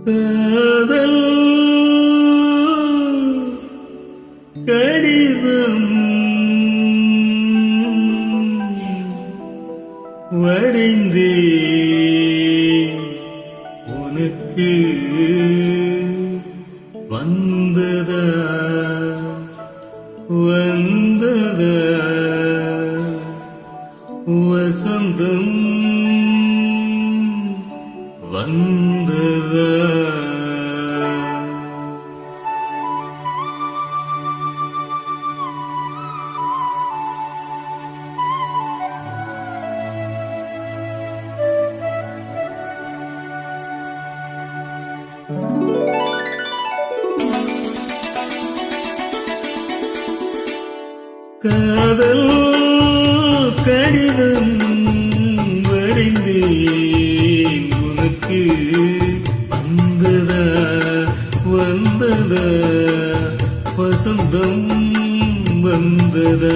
காதல் கடிதம் வரைந்தே உனக்கு வந்ததா வந்ததா வசந்தம் வந்ததா காதல் கடிதம் வரைந்தேன் உனக்கு வந்ததா வந்ததா வசந்தம் வந்ததா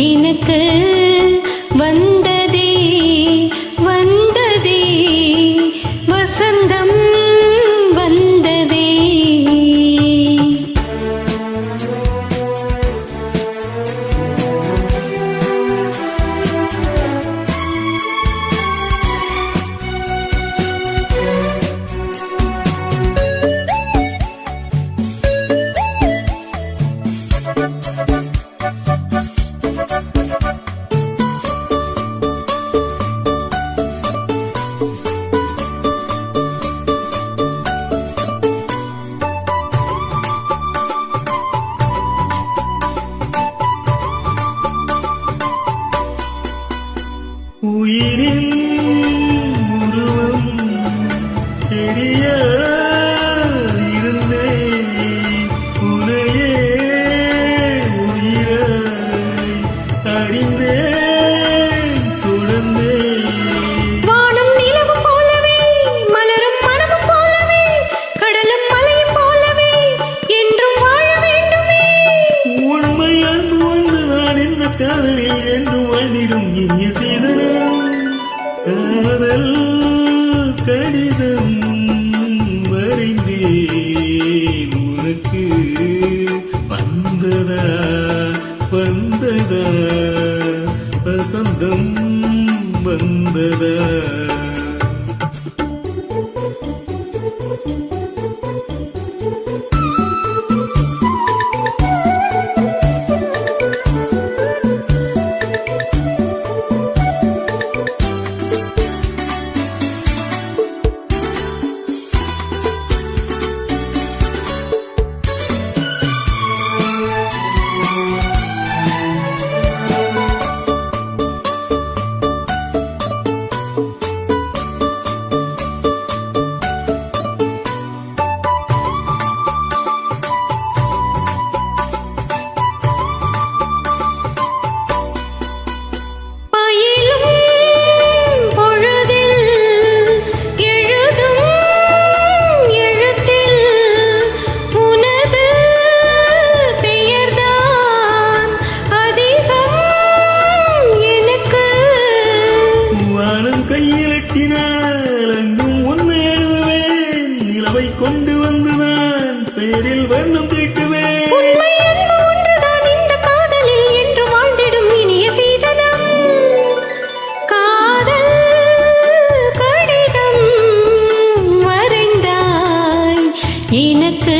எனக்கு வந்ததே வந்ததே வசந்தம் வந்ததே. உயிரின் உருவம் தெரியாதிருந்தே உனையே உயிராய் அறிந்தேன் தொடர்ந்தே. வானம் நிலவு போலவே மலரும் மனமும் போலவே கடலும் மலையும் போலவே என்றும் வாழ வேண்டுமே. உண்மை அன்பு ஒன்றுதான் இந்த காதலில் என்றும் வாழ்ந்திடும் இனிய சீதனம். காதல் கடிதம் வரைந்தேன் உனக்கு வந்ததா வந்ததா வசந்தம் வந்ததா. கையிலட்டினால் அங்கும் உன்னை எழுதுவேன். நிலவை கொண்டு வந்துதான் பெயரில் வர்ணம் தீட்டுவேன். இந்த காதலில் என்று வாழ்ந்திடும் இனிய சீதனம். காதல் கடிதம் வரைந்தாய் எனக்கு